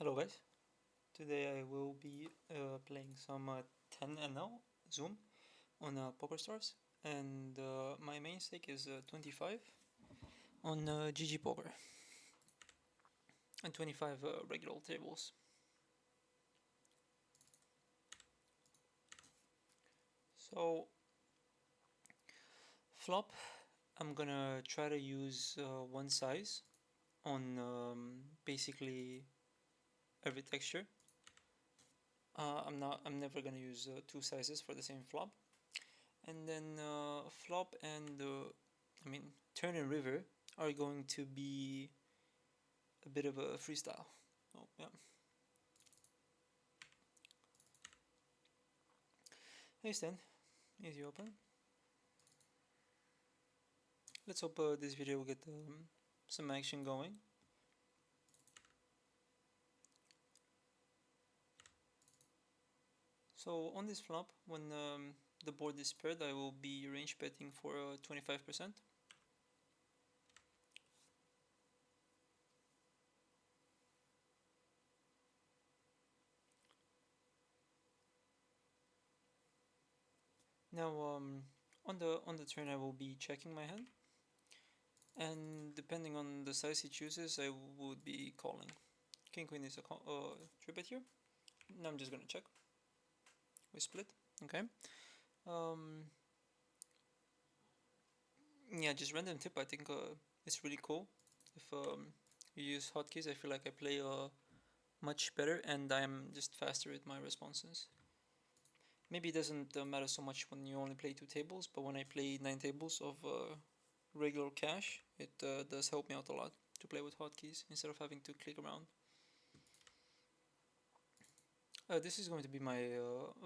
Hello guys, today I will be playing some 10 NL Zoom on Poker Stars, and my main stake is 25 on GG Poker and 25 regular tables. So flop, I'm gonna try to use one size on basically every texture. I'm never gonna use two sizes for the same flop. And then flop and turn and river are going to be a bit of a freestyle. Oh yeah. Hey Stan, easy open. Let's hope this video will get some action going. So on this flop, when the board is paired, I will be range betting for 25%. Now on the turn I will be checking my hand, and depending on the size he chooses, I would be calling. King Queen is a three bet here. Now I'm just gonna check. We split. Okay. Um, yeah, just random tip. I think it's really cool. If you use hotkeys, I feel like I play much better, and I'm just faster with my responses. Maybe it doesn't matter so much when you only play two tables, but when I play 9 tables of regular cash, it does help me out a lot to play with hotkeys instead of having to click around. This is going to be my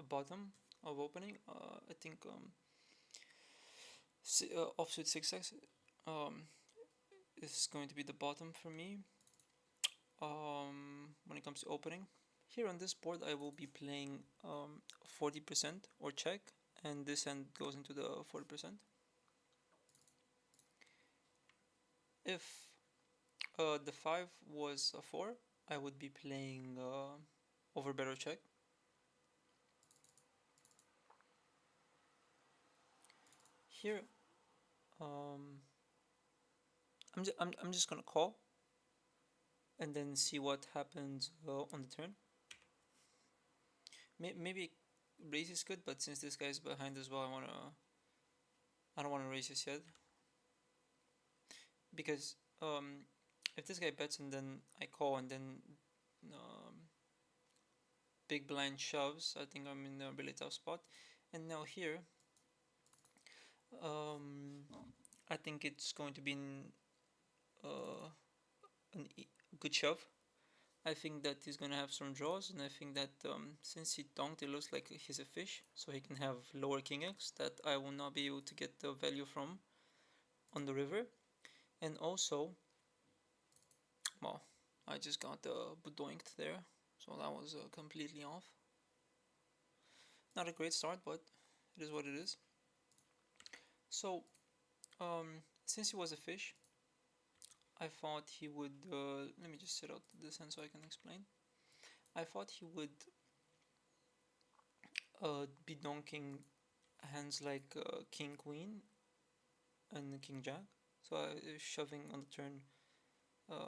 bottom of opening. I think offsuit 6x is going to be the bottom for me when it comes to opening. Here on this board I will be playing 40% or check, and this hand goes into the 40%. If the 5 was a 4, I would be playing over better check. Here I'm just gonna call and then see what happens on the turn. Maybe raise is good, but since this guy's behind as well, I don't wanna raise his head, because if this guy bets and then I call and then um, big blind shoves, I think I'm in a really tough spot. And now here, um, I think it's going to be a good shove. I think that he's gonna have some draws, and I think that since he donked, it looks like he's a fish, so he can have lower king x that I will not be able to get the value from on the river. And also, well, I just got budoinked there, so that was completely off. Not a great start, but it is what it is. So, since he was a fish, I thought he would. Let me just set out this hand so I can explain. I thought he would be donking hands like king queen and king jack. So shoving on the turn,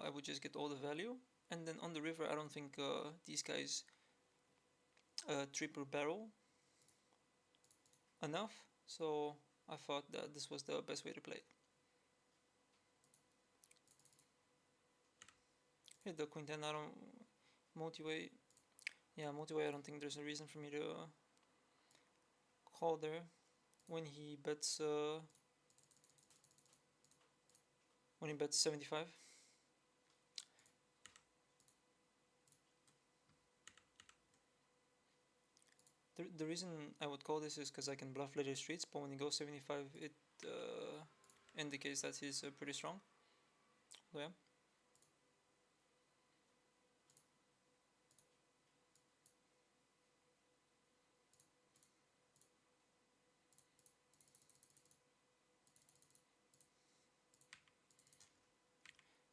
I would just get all the value. And then on the river, I don't think these guys triple barrel enough. So I thought that this was the best way to play it. Hit the queen 10. I don't multi-way. Yeah, multi-way. I don't think there's a reason for me to call there when he bets. When he bets 75. The reason I would call this is because I can bluff later streets, but when he goes 75, it indicates that he's pretty strong. So yeah.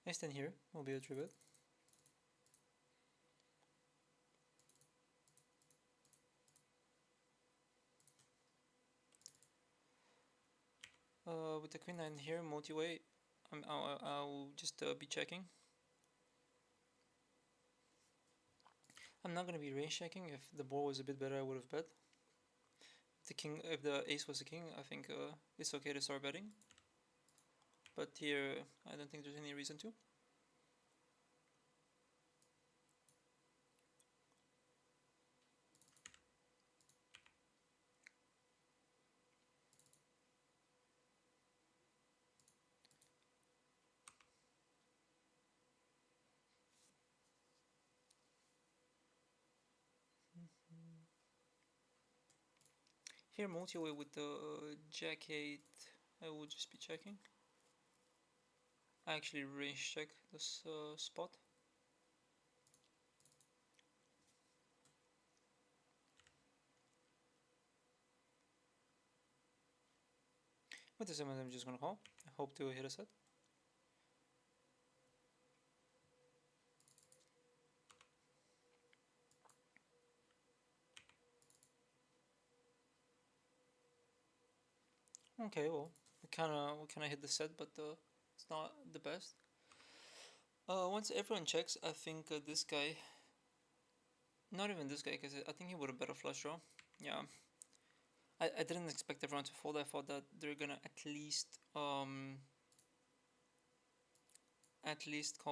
I stand here, will be a tribute. With the queen 9 here, multi-way, I'll just be checking. I'm not gonna be range checking. If the board was a bit better, I would have bet. If the ace was the king, I think it's okay to start betting. But here, I don't think there's any reason to. Here, multi-way with the jack 8, I will just be checking. I actually range check this spot. With this, I'm just gonna call. I hope to hit a set. Okay, well, we kinda hit the set, but it's not the best. Once everyone checks, I think this guy, not even this guy, because I think he would have bet a flush draw. Yeah, I didn't expect everyone to fold. I thought that they're gonna at least call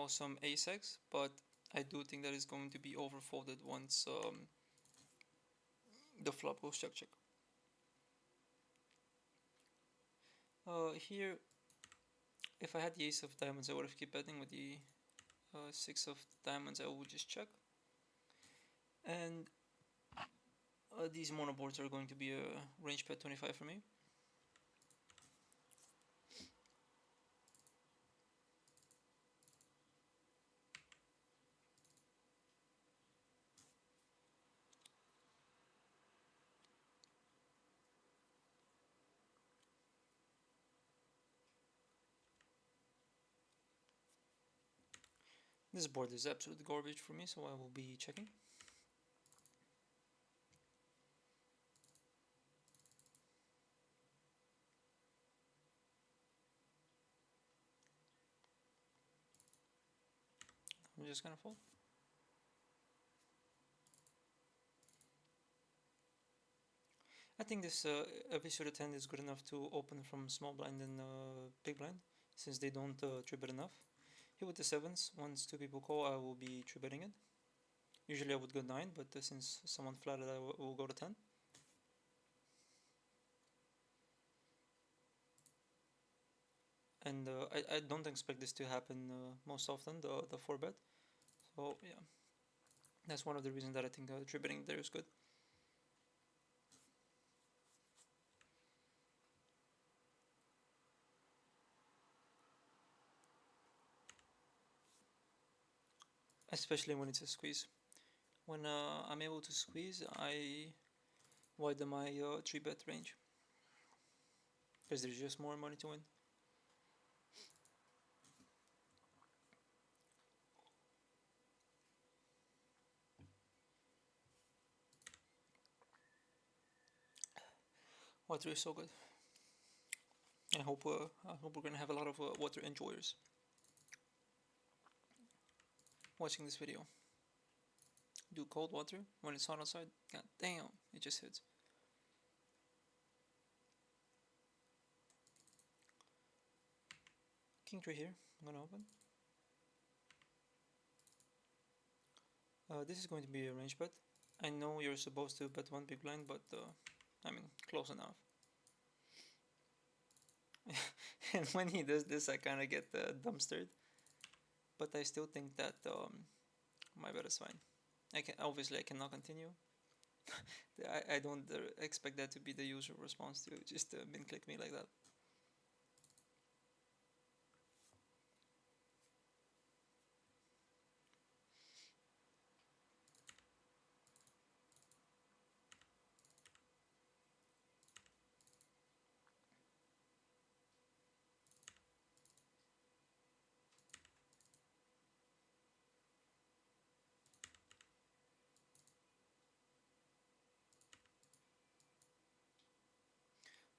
some ace-x, but I do think that is going to be overfolded once the flop goes check check. Here, if I had the ace of diamonds, I would have kept betting. With the six of diamonds, I would just check. And these mono boards are going to be a range bet 25 for me. This board is absolute garbage for me, so I will be checking. I'm just gonna fold. I think this episode 10 is good enough to open from small blind and big blind, since they don't tree bet enough. Here with the sevens, once two people call, I will be tree betting it. Usually I would go 9, but since someone flatted, I will go to 10. And I don't expect this to happen most often, the 4 bet. So yeah, that's one of the reasons that I think tree betting there is good. Especially when it's a squeeze. When I'm able to squeeze, I widen my 3 bet range, because there's just more money to win. Water is so good. I hope we're gonna have a lot of water enjoyers watching this video. Do cold water when it's hot outside. God damn, it just hits. King tree here. I'm gonna open. This is going to be a range bet. I know you're supposed to bet one big blind, but I mean, close enough. And when he does this, I kind of get dumpstered. But I still think that my bet is fine. I cannot continue. I don't expect that to be the usual response to just min click me like that.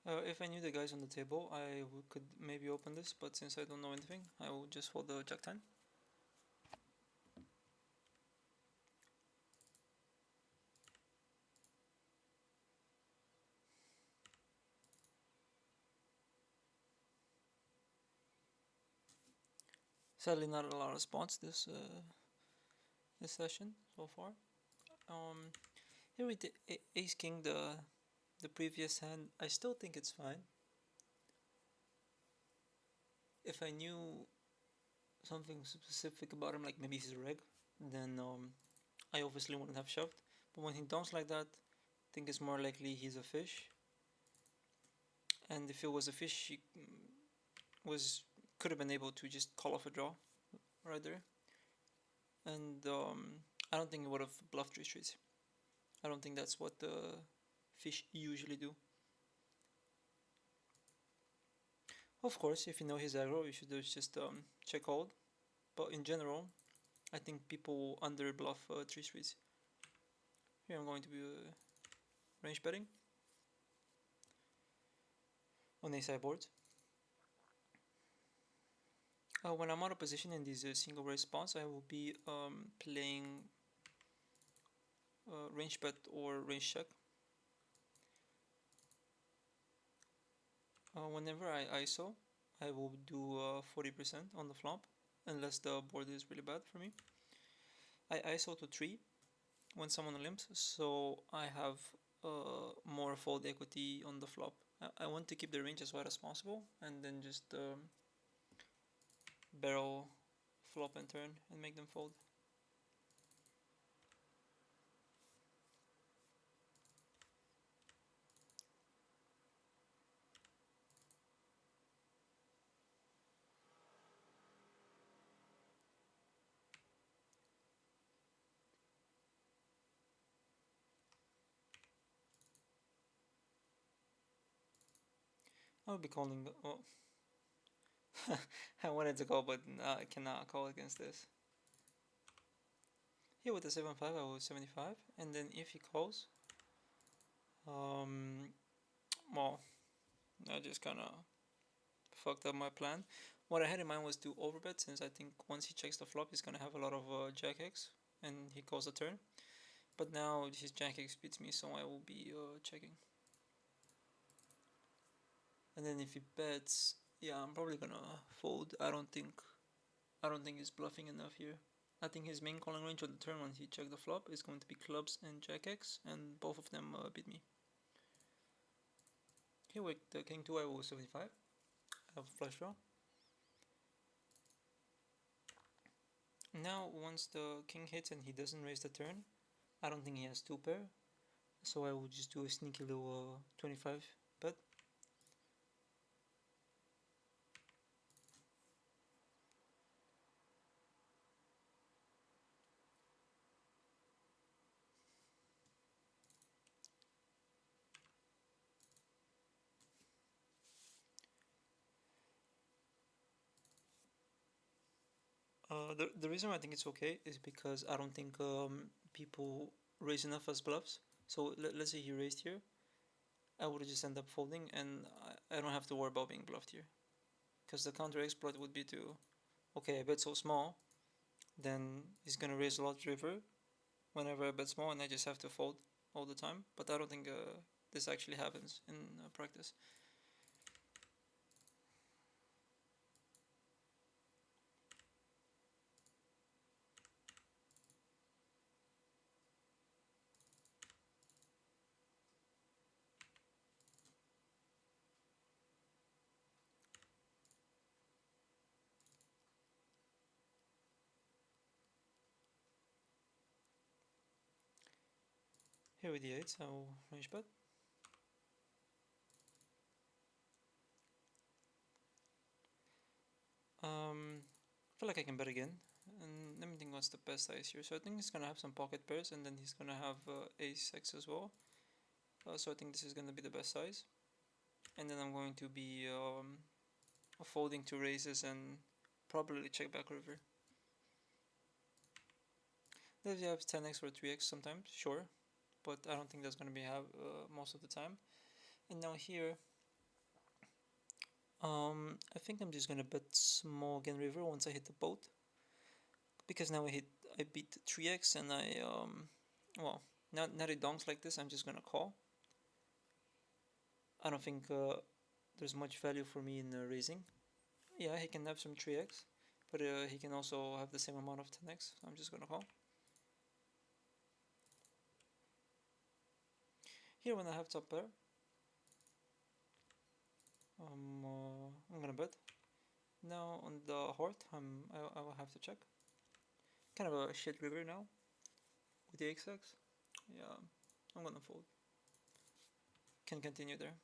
If I knew the guys on the table, could maybe open this, but since I don't know anything, I will just hold the Jack 10. Sadly, not a lot of response this session so far. Here with the Ace King, the previous hand, I still think it's fine. If I knew something specific about him, like maybe he's a reg, then I obviously wouldn't have shoved. But when he dumps like that, I think it's more likely he's a fish. And if it was a fish, he was could have been able to just call off a draw right there. And I don't think he would have bluffed 3 streets. I don't think that's what the fish usually do. Of course, if you know his aggro, you should just check hold. But in general, I think people under bluff 3 streets. Here I'm going to be range betting on ace high boards. When I'm out of position in these single raise spots, I will be playing range bet or range check. Whenever I ISO, I will do 40% on the flop, unless the board is really bad for me. I ISO to 3 when someone limps, so I have more fold equity on the flop. I want to keep the range as wide as possible, and then just barrel flop and turn and make them fold. I'll be calling the, oh. I wanted to call, but I cannot call against this. Here with the 7-5, I will 75, and then if he calls, well, I just kind of fucked up my plan. What I had in mind was to overbet, since I think once he checks the flop, he's gonna have a lot of Jack X, and he calls a turn. But now his Jack X beats me, so I will be checking. And then if he bets, yeah, I'm probably gonna fold. I don't think he's bluffing enough here. I think his main calling range on the turn when he checked the flop is going to be clubs and Jack X, and both of them beat me. Here with the King 2, I will 75. I have flush draw. Now, once the King hits and he doesn't raise the turn, I don't think he has 2 pair, so I will just do a sneaky little 25 bet. The reason why I think it's okay is because I don't think people raise enough as bluffs. So let's say he raised here, I would just end up folding, and I don't have to worry about being bluffed here. Because the counter exploit would be to, okay, I bet so small, then he's gonna raise a lot river whenever I bet small, and I just have to fold all the time. But I don't think this actually happens in practice. Here with the 8s, I'll range bet. I feel like I can bet again. And let me think what's the best size here. So I think he's gonna have some pocket pairs, and then he's gonna have ace x as well. So I think this is gonna be the best size. And then I'm going to be folding 2 raises and probably check back river. Does he have 10x or 3x sometimes? Sure, but I don't think that's gonna be have most of the time. And now here, I think I'm just gonna bet small again river once I hit the boat, because now I beat 3x and well, now it donks like this. I'm just gonna call. I don't think there's much value for me in raising. Yeah, he can have some 3x, but he can also have the same amount of 10x. So I'm just gonna call. Here when I have top pair, I'm gonna bet. Now on the heart, I will have to check. Kind of a shit river now with the XX. Yeah, I'm gonna fold. Can continue there.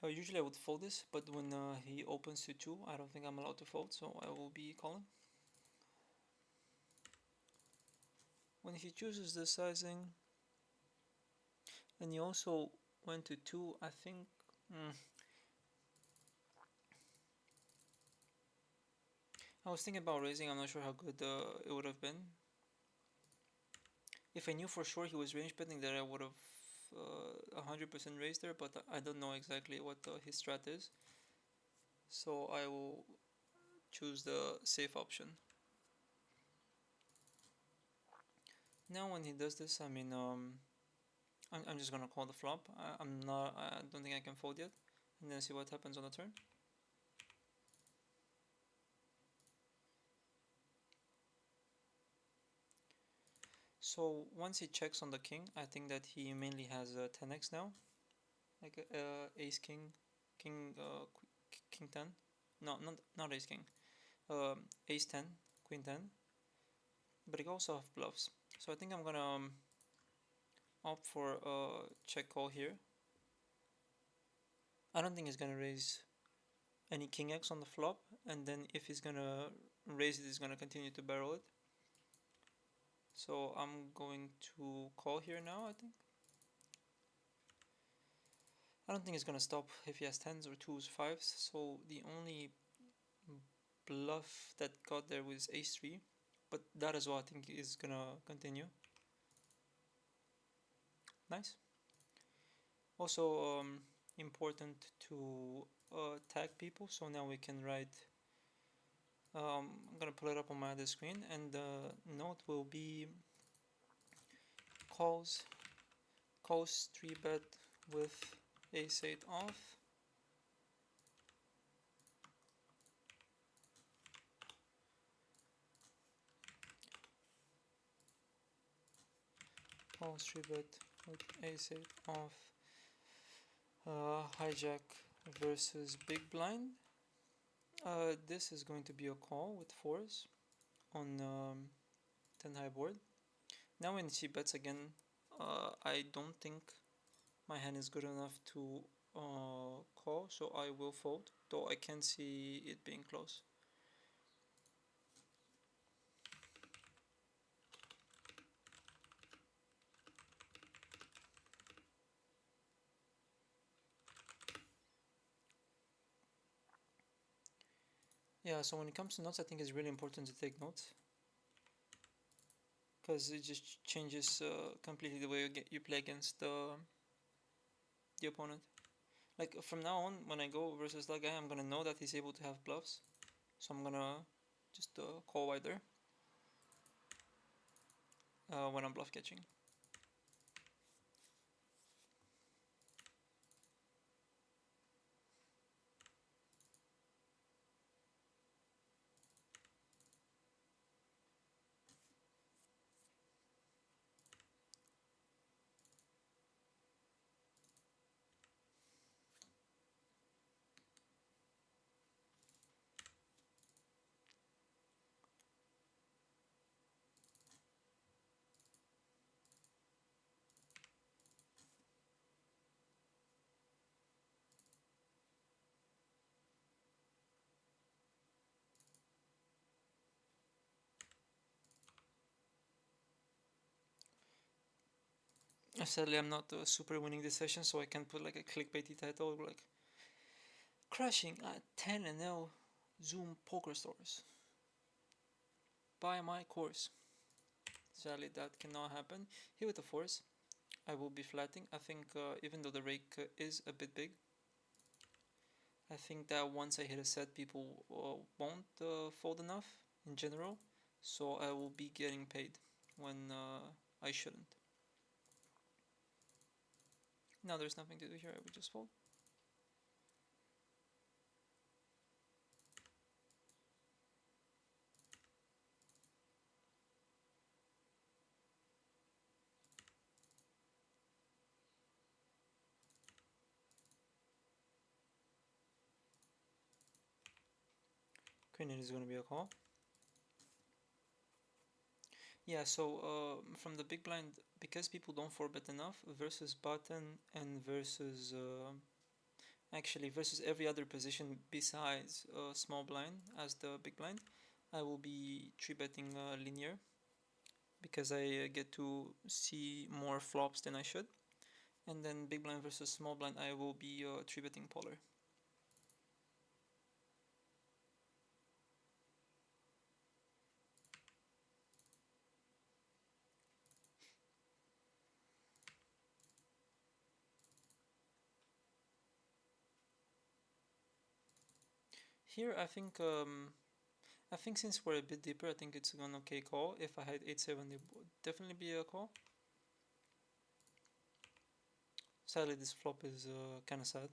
Usually I would fold this, but when he opens to 2, I don't think I'm allowed to fold, so I will be calling. When he chooses the sizing, and he also went to 2, I think... I was thinking about raising, I'm not sure how good it would have been. If I knew for sure he was range betting, then I would have 100% raised there, but I don't know exactly what his strat is. So I will choose the safe option. Now when he does this, I mean, I'm just gonna call the flop. I don't think I can fold yet, and then see what happens on the turn. So once he checks on the king, I think that he mainly has 10x now, like ace king, king king 10. No, not ace king. Ace 10, queen 10. But he also have bluffs. So I think I'm gonna opt for a check call here. I don't think he's gonna raise any king x on the flop, and then if he's gonna raise it, he's gonna continue to barrel it. So I'm going to call here now, I think. I don't think he's gonna stop if he has 10s or 2s, 5s, so the only bluff that got there was ace 3, but that as well I think is gonna continue. Nice. Also important to tag people, so now we can write, I'm gonna pull it up on my other screen, and the note will be calls 3-bet with ace 8 off. Calls 3-bet with ace 8 off. Hijack versus big blind. This is going to be a call with 4s on 10 high board. Now when she bets again, I don't think my hand is good enough to call, so I will fold, though I can see it being close. Yeah, so when it comes to notes, I think it's really important to take notes, because it just changes completely the way you play against the opponent. Like from now on, when I go versus that guy, I'm gonna know that he's able to have bluffs, so I'm gonna just call wider when I'm bluff catching. Sadly, I'm not super winning this session, so I can put like a clickbaity title like crashing at 10 and 0 Zoom poker stores. Buy my course. Sadly, that cannot happen. Here with the force, I will be flatting. I think even though the rake is a bit big, I think that once I hit a set, people won't fold enough in general, so I will be getting paid when I shouldn't. Now there's nothing to do here, I would just fold. Queen 8 is going to be a call. Yeah, so from the big blind, because people don't 4-bet enough versus button and versus actually versus every other position besides small blind as the big blind, I will be 3-betting linear because I get to see more flops than I should. And then big blind versus small blind, I will be 3-betting polar. Here, I think since we're a bit deeper, I think it's an okay call. If I had 8-7, it would definitely be a call. Sadly, this flop is kind of sad.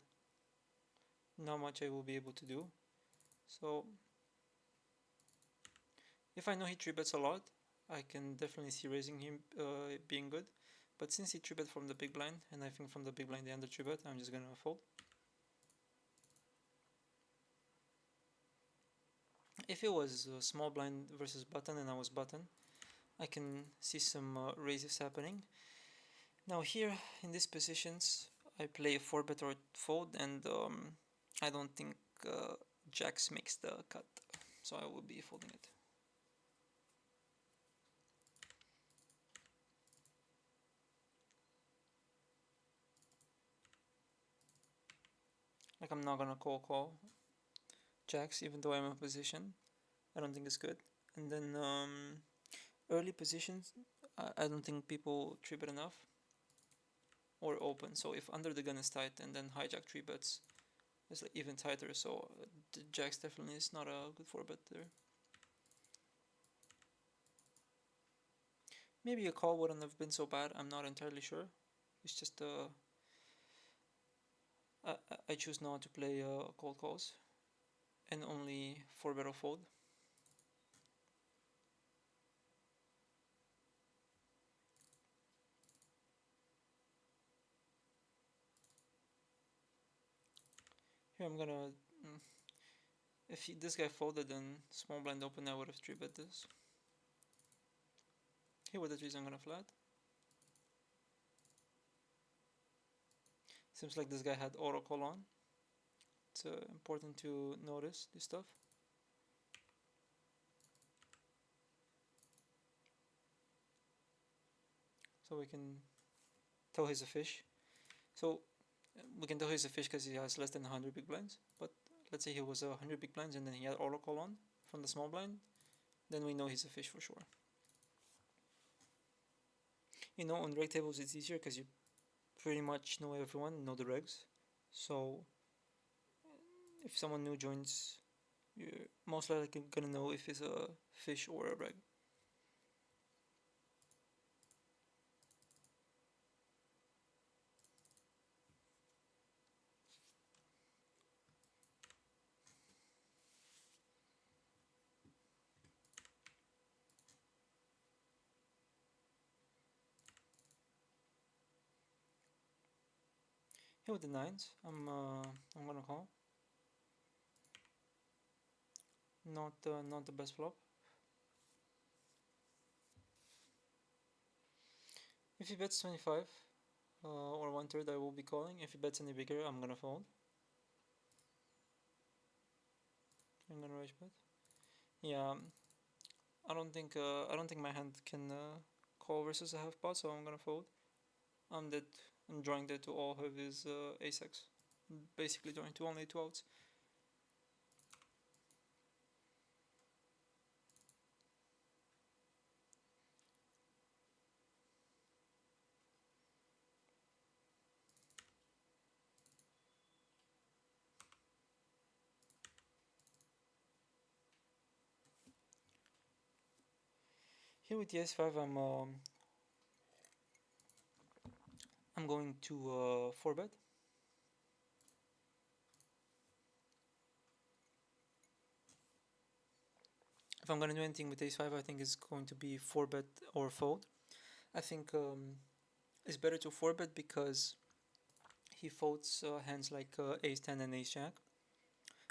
Not much I will be able to do. So, if I know he 3-bets a lot, I can definitely see raising him being good. But since he 3-bet from the big blind, and I think from the big blind they under 3-bet, I'm just gonna fold. If it was small blind versus button and I was button, I can see some raises happening. Now here in these positions, I play a 4-bet or fold, and I don't think jacks makes the cut, so I will be folding it. Like I'm not gonna call jacks even though I'm in position. I don't think it's good. And then early positions, I don't think people 3-bet enough or open. So if under the gun is tight and then hijack 3-bets, it's like even tighter. So the jacks definitely is not a good 4-bet there. Maybe a call wouldn't have been so bad. I'm not entirely sure. It's just I choose not to play cold calls and only 4-bet or fold. Here I'm gonna. If this guy folded and small blind open, I would have 3-bet this. Here with the trees, I'm gonna flat. Seems like this guy had auto call on. It's important to notice this stuff. So we can tell he's a fish. So we can tell he's a fish because he has less than 100 big blinds. But let's say he was 100 big blinds and then he had auto call on from the small blind, then we know he's a fish for sure. You know, on reg tables it's easier because you pretty much know everyone, know the regs. So if someone new joins, you're most likely gonna know if it's a fish or a reg. Here with the nines, I'm gonna call. Not the best flop. If he bets 25 or 1/3, I will be calling. If he bets any bigger, I'm gonna fold. I'm gonna raise bet. Yeah, I don't think my hand can call versus a half pot, so I'm gonna fold. I'm dead. I'm drawing dead to all of his ace-x. Basically drawing to only 2 outs. Here with the s5, I'm going to 4-bet. If I'm gonna do anything with ace5, I think it's going to be 4-bet or fold. I think it's better to 4-bet because he folds hands like ace-10 and ace-jack.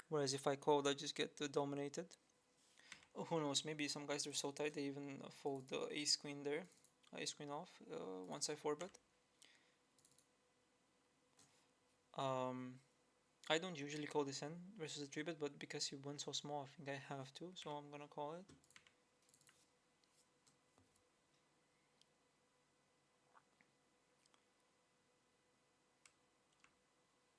Whereas if I called, I just get dominated. Who knows, maybe some guys are so tight they even fold the ace-queen there. Ace-queen off once I 4-bet. I don't usually call this hand versus a 3-bet, but because he went so small, I think I have to, so I'm gonna call it.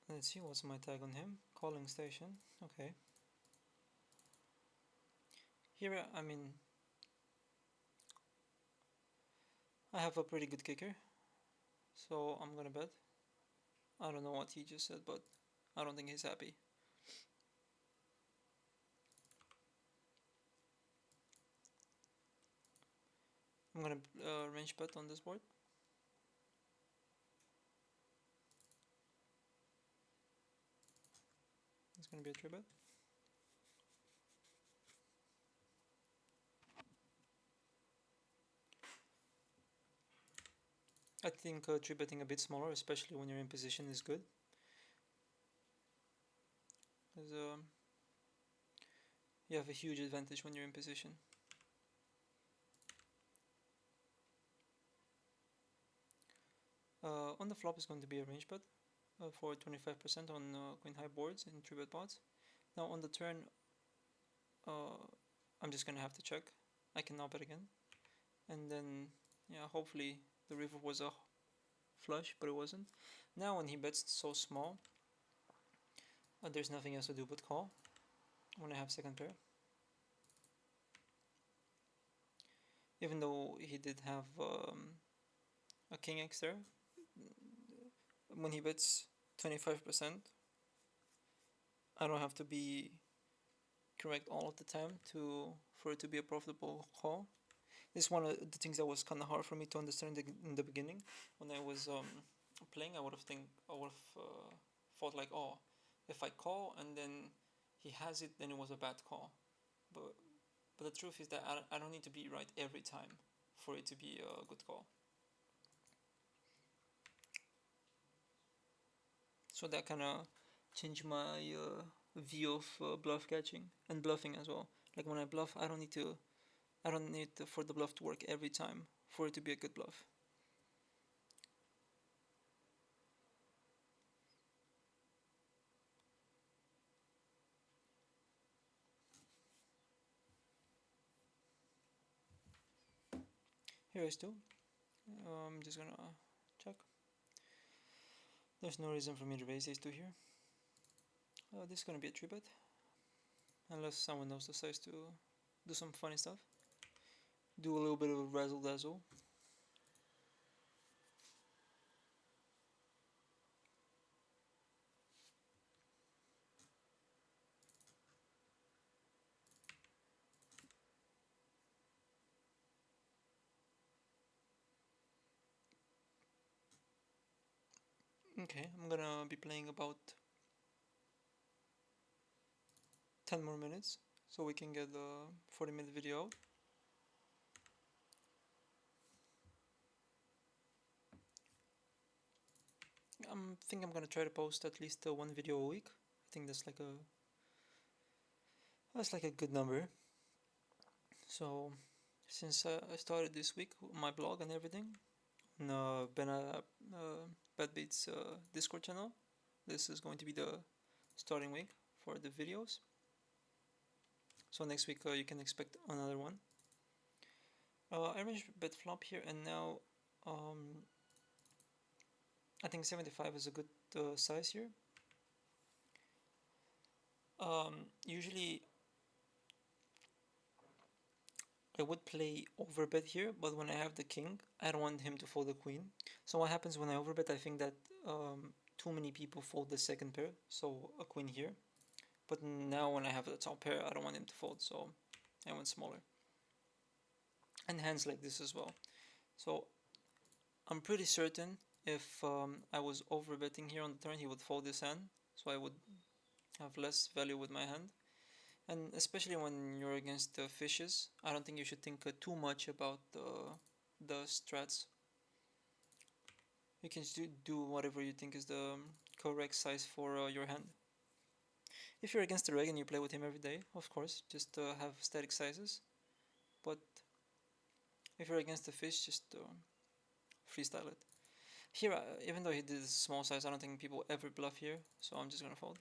Let's see what's my tag on him. Calling station. Okay. Here, I mean, I have a pretty good kicker, so I'm gonna bet. I don't know what he just said, but I don't think he's happy. I'm gonna range bet on this board. It's gonna be a 3-bet. I think 3-betting a bit smaller, especially when you're in position, is good. Because you have a huge advantage when you're in position. On the flop is going to be a range bet for 25% on queen high boards in 3-bet pots. Now on the turn, I'm just gonna have to check. I can now bet again, and then yeah, hopefully the river was a flush, but it wasn't. Now when he bets so small, there's nothing else to do but call when I have second pair. Even though he did have a king x there, when he bets 25%, I don't have to be correct all of the time for it to be a profitable call. This is one of the things that was kind of hard for me to understand in the beginning. When I was playing, I would have thought like, oh, if I call and then he has it, then it was a bad call. But the truth is that I don't need to be right every time for it to be a good call. So that kind of changed my view of bluff catching and bluffing as well. Like when I bluff, I don't need for the bluff to work every time for it to be a good bluff. Here is 2. I'm just gonna check. There's no reason for me to raise ace 2 here. This is gonna be a 3-bet. Unless someone else decides to do some funny stuff. Do a little bit of razzle dazzle. Okay, I'm gonna be playing about 10 more minutes so we can get the 40-minute video out. I think I'm gonna try to post at least one video a week. I think that's like a good number. So since I started this week my blog and everything on BadBeats Discord channel, this is going to be the starting week for the videos. So next week you can expect another one. I range bet flop here, and now I think 75 is a good size here. Usually I would play overbet here, but when I have the king, I don't want him to fold the queen. So what happens when I overbet? I think that too many people fold the second pair, so a queen here. But now when I have the top pair, I don't want him to fold, so I went smaller. And hands like this as well. So I'm pretty certain if I was overbetting here on the turn, he would fold this hand, so I would have less value with my hand. And especially when you're against the fishes, I don't think you should think too much about the strats. You can do whatever you think is the correct size for your hand. If you're against the reg and you play with him every day, of course, just have static sizes. But if you're against the fish, just freestyle it. Here, even though he did small size, I don't think people ever bluff here, so I'm just gonna fold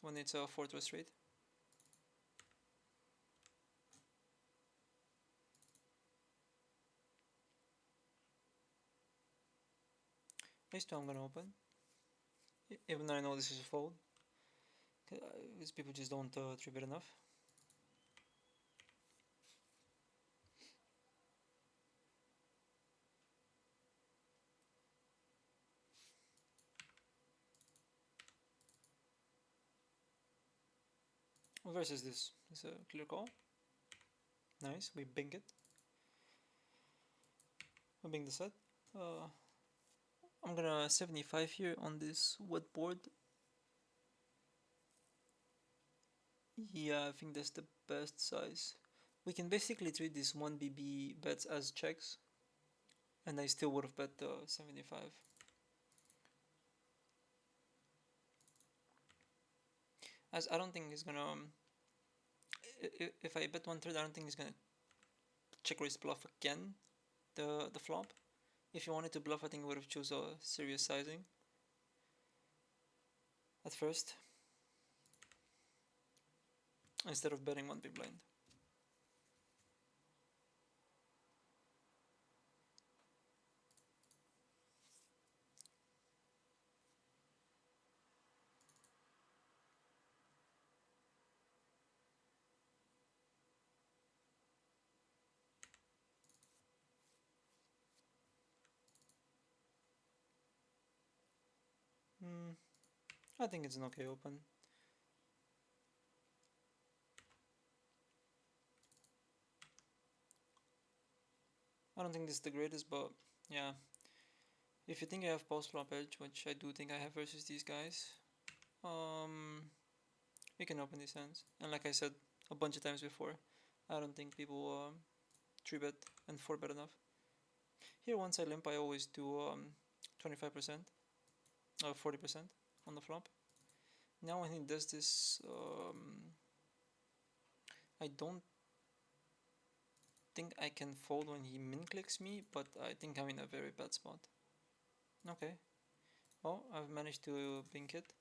when it's a 4 to a straight. Ace 2 I'm gonna open, even though I know this is a fold, because people just don't 3-bet enough. Versus this is a clear call. Nice, we bing it. We bing the set. I'm gonna 75 here on this wet board. Yeah, I think that's the best size. We can basically treat these 1 BB bets as checks, and I still would have bet 75. As I don't think he's gonna. If I bet 1/3, I don't think he's gonna check raise bluff again the flop. If you wanted to bluff, I think I would have choose a serious sizing at first instead of betting 1 big blind. Hmm, I think it's an okay open. I don't think this is the greatest, but yeah. If you think I have post flop edge, which I do think I have versus these guys, um, you can open these hands. And like I said a bunch of times before, I don't think people 3-bet and 4-bet enough. Here, once I limp, I always do 25% or 40% on the flop. Now when he does this, I don't think I can fold when he min clicks me, but I think I'm in a very bad spot. Okay, well, I've managed to pink it.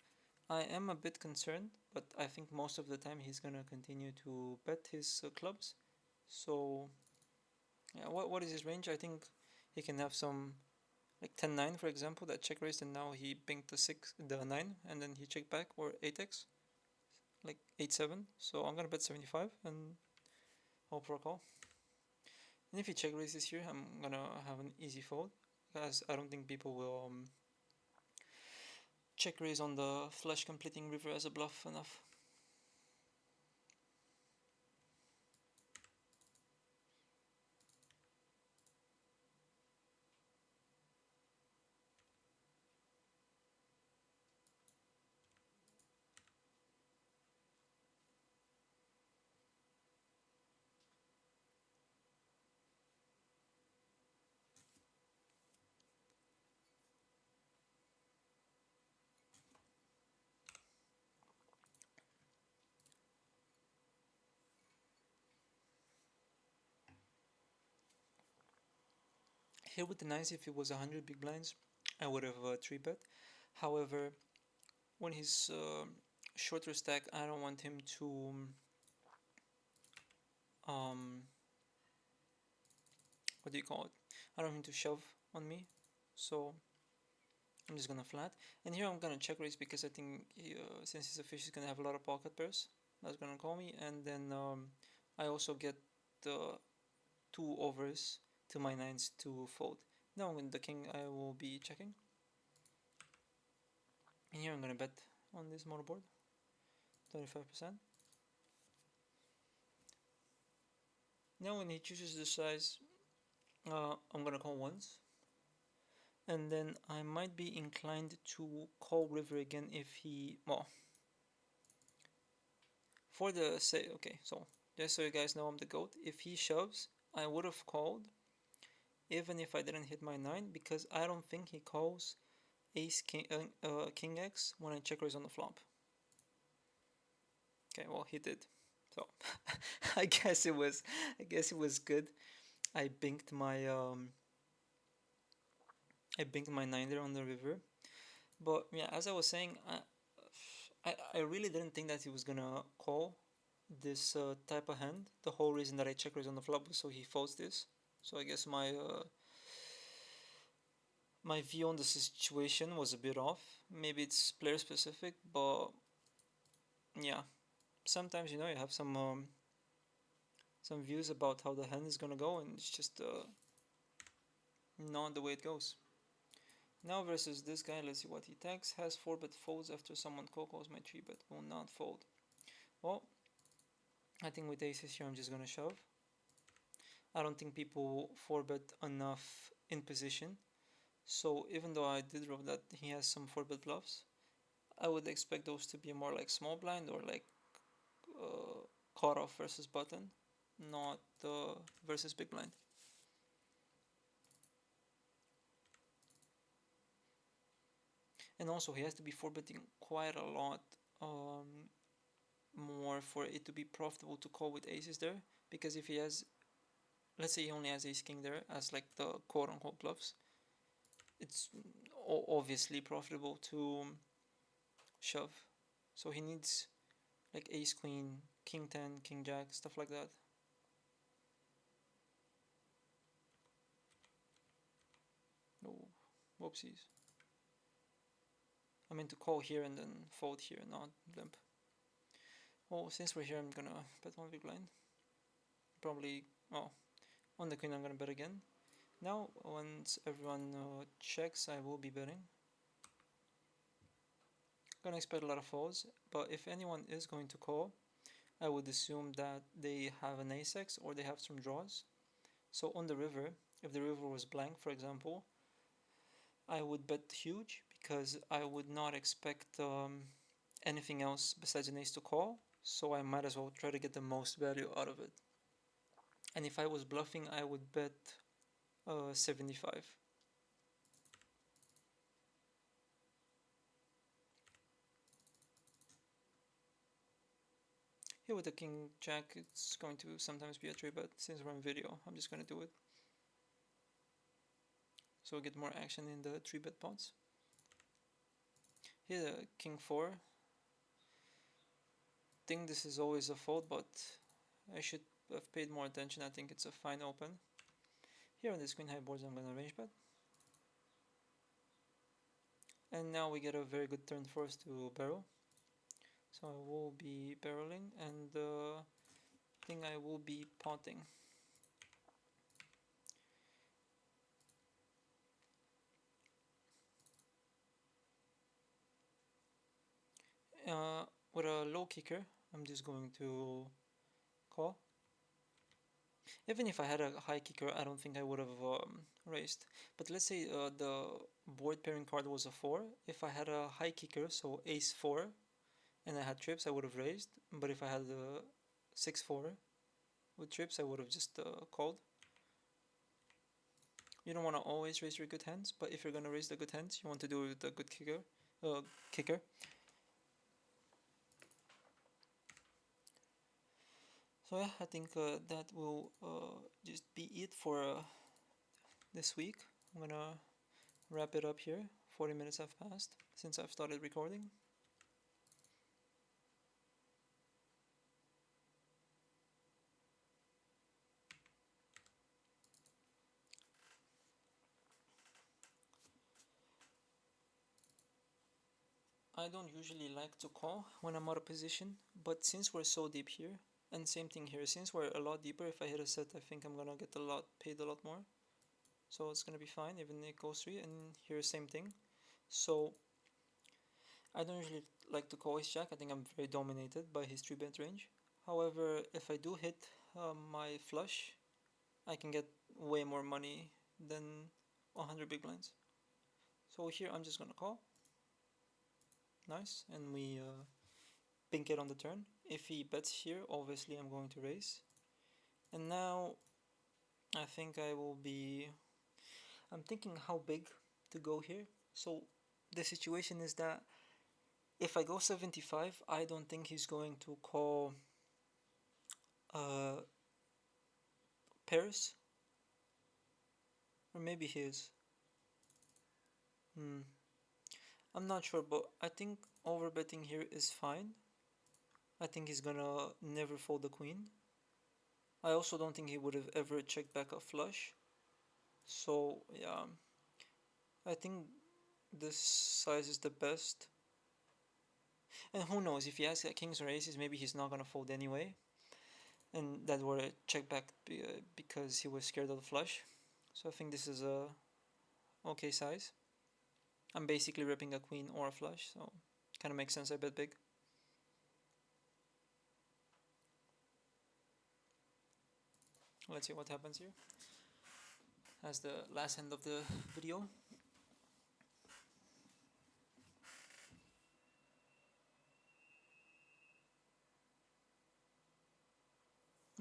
I am a bit concerned, but I think most of the time he's gonna continue to bet his clubs. So, yeah, what is his range? I think he can have some like 10-9 for example that check raised, and now he pinked the 9, and then he checked back, or 8x, like 8-7. So I'm gonna bet 75 and hope for a call. And if he check raises here, I'm gonna have an easy fold, because I don't think people will check raise on the flush completing river as a bluff enough. Here with the nines, if it was 100 big blinds, I would have 3-bet. However, when he's shorter stack, I don't want him to um, what do you call it? I don't want him to shove on me, so I'm just gonna flat, and here I'm gonna check raise because I think since he's a fish, he's gonna have a lot of pocket pairs. That's gonna call me, and then I also get the two overs to my nines to fold. Now with the king, I will be checking, and here I'm gonna bet on this monoboard, 25%. Now when he chooses the size, I'm gonna call once, and then I might be inclined to call river again if he, well, for the say, okay, so just so you guys know I'm the GOAT, if he shoves, I would have called even if I didn't hit my 9 because I don't think he calls ace king X when I check raise on the flop. Okay, well he did. So I guess it was good. I binked my 9 there on the river. But yeah, as I was saying, I really didn't think that he was gonna call this type of hand. The whole reason that I check raise on the flop was so he folds this. So I guess my view on the situation was a bit off. Maybe it's player specific, but yeah, sometimes you know you have some views about how the hand is gonna go, and it's just not the way it goes. Now versus this guy, let's see what he tags. Has 4-bet folds after someone calls my 3-bet. Will not fold. Well, I think with aces here I'm just gonna shove. I don't think people 4-bet enough in position. So even though I did roll that he has some 4-bet bluffs, I would expect those to be more like small blind or like cutoff versus button, not versus big blind. And also he has to be 4-betting quite a lot more for it to be profitable to call with aces there, because if he has, let's say he only has ace king there as like the quote-unquote bluffs, it's obviously profitable to shove. So he needs like ace queen, king 10, king jack, stuff like that. Oh, whoopsies. I meant to call here and then fold here, not limp. Well, since we're here, I'm gonna bet one big blind. Probably, oh, on the queen I'm gonna bet again. Now, once everyone checks, I will be betting. Gonna expect a lot of folds, but if anyone is going to call, I would assume that they have an ace-x or they have some draws. So on the river, if the river was blank, for example, I would bet huge because I would not expect anything else besides an ace to call, so I might as well try to get the most value out of it. And if I was bluffing, I would bet 75. Here with the king jack, it's going to sometimes be a 3-bet. Since we're in video, I'm just going to do it. So we get more action in the 3-bet pots. Here the king 4. Think this is always a fold, but I should have paid more attention. I think it's a fine open. Here on this queen high boards I'm going to range bet. And now we get a very good turn for us to barrel. So I will be barreling, and I think I will be potting. With a low kicker, I'm just going to call. Even if I had a high kicker, I don't think I would have raised. But let's say the board pairing card was a 4. If I had a high kicker, so ace 4, and I had trips, I would have raised. But if I had the 6-4 with trips, I would have just called. You don't want to always raise your good hands, but if you're going to raise the good hands, you want to do it with a good kicker. So yeah, I think that will just be it for this week. I'm gonna wrap it up here. 40 minutes have passed since I've started recording. I don't usually like to call when I'm out of position, but since we're so deep here, and same thing here, since we're a lot deeper, if I hit a set, I think I'm gonna get paid a lot more. So it's gonna be fine, even if it goes 3, and here same thing. So I don't usually like to call his jack. I think I'm very dominated by his 3-bet range. However, if I do hit my flush, I can get way more money than 100 big blinds. So here I'm just gonna call. Nice, and we pink it on the turn. If he bets here, obviously I'm going to raise. And now I think I'm thinking how big to go here. So the situation is that if I go 75, I don't think he's going to call uh, pairs, or maybe he is. I'm not sure, but I think overbetting here is fine. I think he's gonna never fold the queen. I also don't think he would have ever checked back a flush. So yeah, I think this size is the best. And who knows, if he has kings or aces, maybe he's not gonna fold anyway. And that were a check back because he was scared of the flush. So I think this is a okay size. I'm basically ripping a queen or a flush, so kind of makes sense I bet big. Let's see what happens here. As the last end of the video.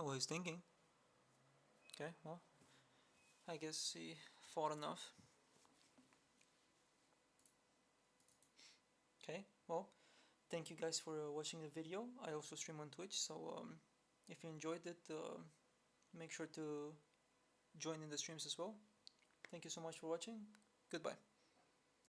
Oh, he's thinking. Okay, well, I guess he fought enough. Okay, well, thank you guys for watching the video. I also stream on Twitch, so if you enjoyed it, make sure to join in the streams as well. Thank you so much for watching. Goodbye.